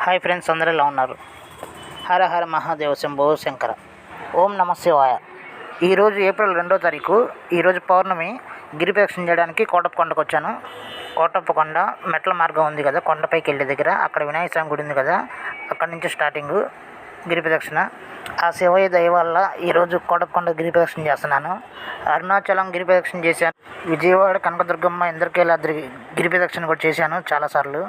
Hi friends, అందరూ ఎలా ఉన్నారు? హర హర మహాదేవ శంభో శంకర. ఓం నమ శివాయ. ఈరోజు ఏప్రిల్ 2వ తారీఖు. ఈరోజు పౌర్ణమి. గిరి ప్రదక్షిణ చేయడానికి కోటప్పకొండకు వచ్చాను. కోటప్పకొండ మెట్ల మార్గం ఉంది కదా, కొండపైకి వెళ్ళే దగ్గర అక్కడ వినాయక స్వామి గుడి ఉంది కదా, అక్కడి నుంచి స్టార్టింగు గిరి ప్రదక్షిణ. ఆ శివయ్య దయ వల్ల ఈరోజు కోటప్పకొండ గిరి ప్రదక్షిణ చేస్తున్నాను. అరుణాచలం గిరి ప్రదక్షిణ చేశాను. విజయవాడ కనకదుర్గమ్మ ఇంద్రకీలాద్రి గిరి ప్రదక్షిణ కూడా చేశాను చాలాసార్లు.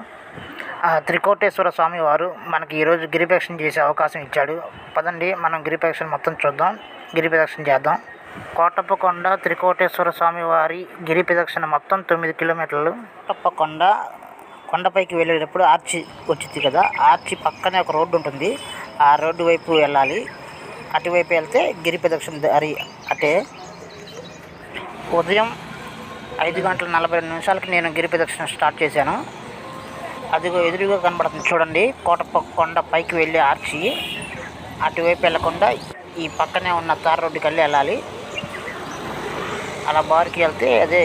త్రికోటేశ్వర స్వామి వారు మనకి ఈరోజు గిరి ప్రదక్షిణ చేసే అవకాశం ఇచ్చాడు. పదండి, మనం గిరి ప్రదక్షిణ మొత్తం చూద్దాం, గిరి ప్రదక్షిణ చేద్దాం. కోటప్పకొండ త్రికోటేశ్వర స్వామి వారి గిరి ప్రదక్షిణ మొత్తం 9 కిలోమీటర్లు. కోటప్పకొండ కొండపైకి వెళ్ళేటప్పుడు ఆర్చి వచ్చింది కదా, ఆర్చి పక్కనే ఒక రోడ్డు ఉంటుంది. ఆ రోడ్డు వైపు వెళ్ళాలి. అటువైపు వెళ్తే గిరి ప్రదక్షిణ దారి అటే. ఉదయం 5:42 నేను గిరి ప్రదక్షిణ స్టార్ట్ చేశాను. అదిగో ఎదురుగా కనబడుతుంది చూడండి, కోటప్పకొండ పైకి వెళ్ళే ఆర్చి. అటువైపు వెళ్ళకుండా ఈ పక్కనే ఉన్న తార్ రోడ్డుకి వెళ్ళాలి. అలా బారికి వెళ్తే అదే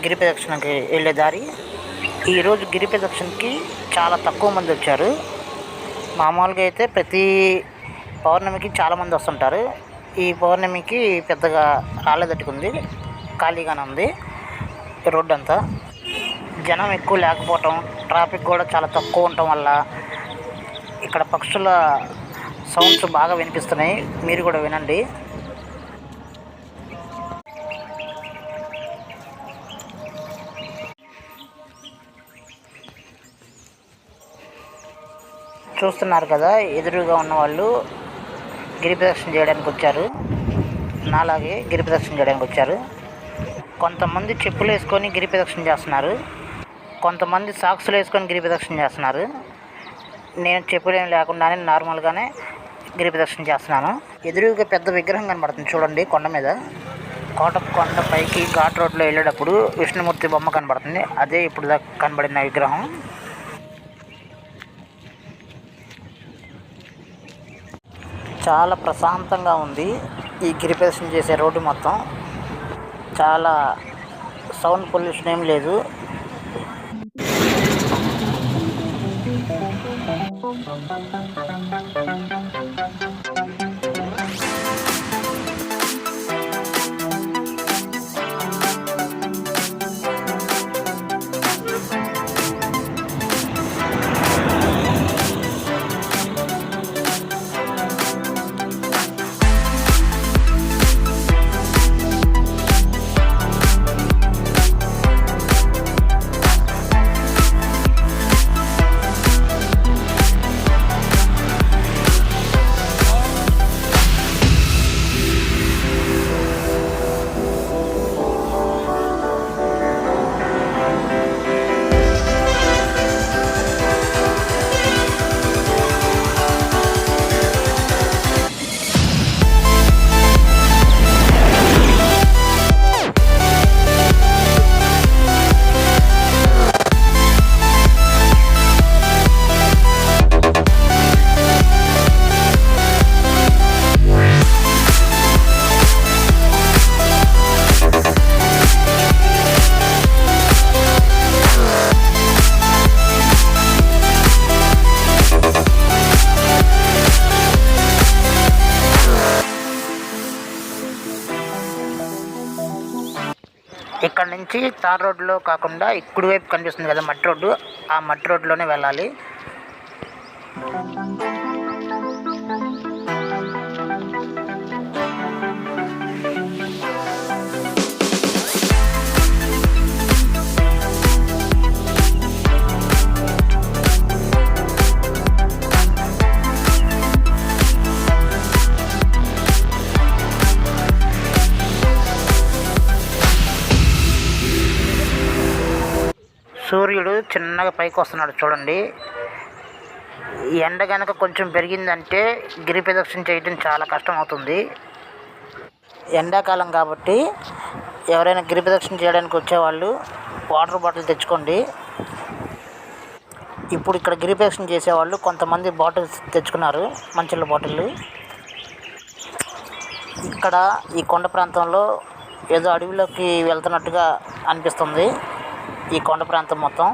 గిరి ప్రదక్షిణకి వెళ్ళే దారి. ఈరోజు గిరి ప్రదక్షిణకి చాలా తక్కువ మంది వచ్చారు. మామూలుగా అయితే ప్రతి పౌర్ణమికి చాలామంది వస్తుంటారు. ఈ పౌర్ణమికి పెద్దగా రాలేదట్టుకుంది, ఖాళీగానే ఉంది రోడ్డు అంతా. జనం ఎక్కువ లేకపోవటం, ట్రాఫిక్ కూడా చాలా తక్కువ ఉండటం వల్ల ఇక్కడ పక్షుల సౌండ్స్ బాగా వినిపిస్తున్నాయి. మీరు కూడా వినండి. చూస్తున్నారు కదా, ఎదురుగా ఉన్న వాళ్ళు గిరి ప్రదక్షిణ చేయడానికి వచ్చారు. నాలాగే గిరి ప్రదక్షిణ చేయడానికి వచ్చారు. కొంతమంది చెప్పులు వేసుకొని గిరి ప్రదక్షిణ చేస్తున్నారు, కొంతమంది సాక్సులు వేసుకొని గిరి ప్రదక్షిణ చేస్తున్నారు. నేను చెప్పులు ఏం లేకుండానే నార్మల్గానే గిరి ప్రదక్షిణ చేస్తున్నాను. ఎదురుగా పెద్ద విగ్రహం కనబడుతుంది చూడండి కొండ మీద. కోటప్పకొండ పైకి ఘాట్ రోడ్లో వెళ్ళేటప్పుడు విష్ణుమూర్తి బొమ్మ కనబడుతుంది. అదే ఇప్పుడు దాకా కనబడిన విగ్రహం. చాలా ప్రశాంతంగా ఉంది ఈ గిరి ప్రదక్షిణ చేసే రోడ్డు మొత్తం. చాలా సౌండ్ పొల్యూషన్ ఏం లేదు. ఇక్కడ నుంచి తార్ రోడ్లో కాకుండా ఇక్కడి వైపు కనిపిస్తుంది కదా మట్టి రోడ్డు, ఆ మట్టి రోడ్లోనే వెళ్ళాలి. సూర్యుడు చిన్నగా పైకి వస్తున్నాడు చూడండి. ఎండ కనుక కొంచెం పెరిగిందంటే గిరి ప్రదక్షిణ చేయడం చాలా కష్టం అవుతుంది. ఎండాకాలం కాబట్టి ఎవరైనా గిరి ప్రదక్షిణ చేయడానికి వచ్చేవాళ్ళు వాటర్ బాటిల్ తెచ్చుకోండి. ఇప్పుడు ఇక్కడ గిరి ప్రదక్షిణ చేసేవాళ్ళు కొంతమంది బాటిల్స్ తెచ్చుకున్నారు, మంచిళ్ళ బాటిళ్ళు. ఇక్కడ ఈ కొండ ప్రాంతంలో ఏదో అడవిలోకి వెళ్తున్నట్టుగా అనిపిస్తుంది ఈ కొండ ప్రాంతం మొత్తం.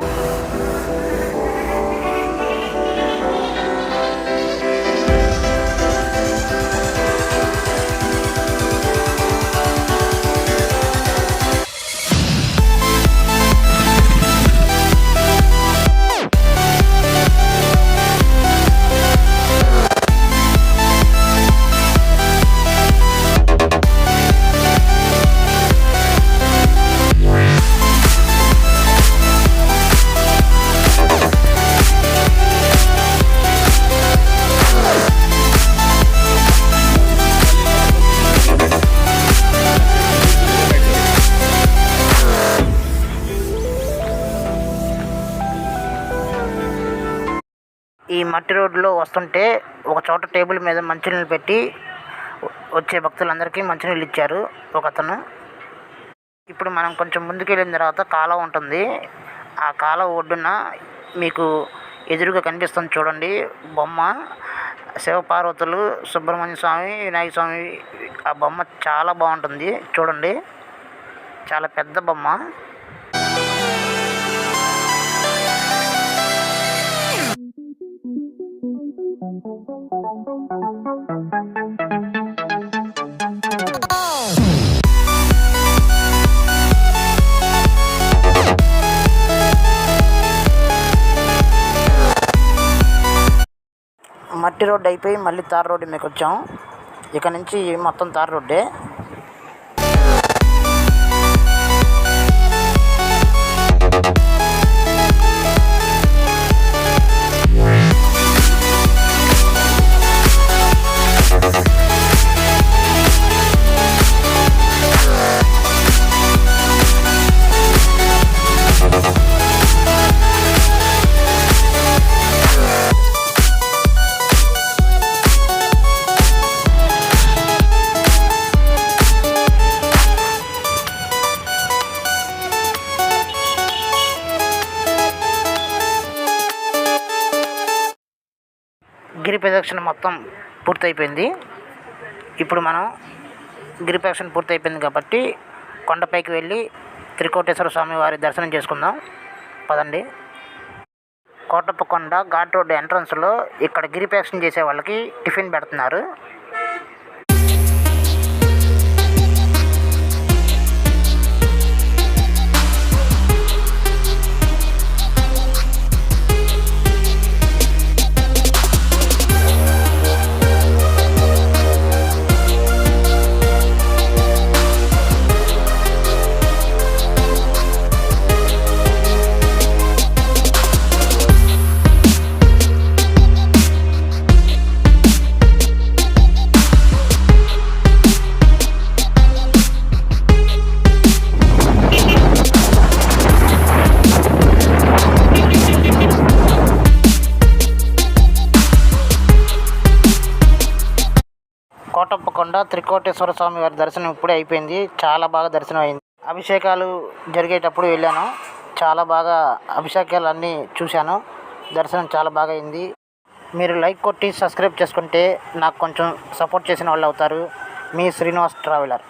ఈ మట్టి రోడ్లో వస్తుంటే ఒక చోట టేబుల్ మీద మంచినీళ్ళు పెట్టి వచ్చే భక్తులందరికీ మంచినీళ్ళు ఇచ్చారు ఒకతను. ఇప్పుడు మనం కొంచెం ముందుకు వెళ్ళిన తర్వాత కాలువ ఉంటుంది. ఆ కాలువ ఒడ్డున మీకు ఎదురుగా కనిపిస్తుంది చూడండి బొమ్మ. శివపార్వతులు, సుబ్రహ్మణ్య స్వామి, వినాయక స్వామి. ఆ బొమ్మ చాలా బాగుంటుంది చూడండి, చాలా పెద్ద బొమ్మ. మట్టి రోడ్డు అయిపోయి మళ్ళీ తార్ రోడ్డు మీకు వచ్చాం. ఇక నుంచి మొత్తం తార్ రోడ్డే. గిరి ప్రదక్షిణ మొత్తం పూర్తయిపోయింది. ఇప్పుడు మనం గిరి ప్రదక్షిణ పూర్తయిపోయింది కాబట్టి కొండపైకి వెళ్ళి త్రికోటేశ్వర స్వామి వారి దర్శనం చేసుకుందాం పదండి. కోటప్ప కొండ ఘాట్ రోడ్ ఎంట్రన్స్లో ఇక్కడ గిరి ప్రదక్షిణ చేసే వాళ్ళకి టిఫిన్ పెడుతున్నారు. కోటప్ప కొండ త్రికోటేశ్వర స్వామి వారి దర్శనం ఇప్పుడే అయిపోయింది. చాలా బాగా దర్శనం అయింది. అభిషేకాలు జరిగేటప్పుడు వెళ్ళాను, చాలా బాగా అభిషేకాలు అన్నీ చూశాను. దర్శనం చాలా బాగా అయింది. మీరు లైక్ కొట్టి సబ్స్క్రైబ్ చేసుకుంటే నాకు కొంచెం సపోర్ట్ చేసిన వాళ్ళు అవుతారు. మీ శ్రీనివాస్ ట్రావెలర్.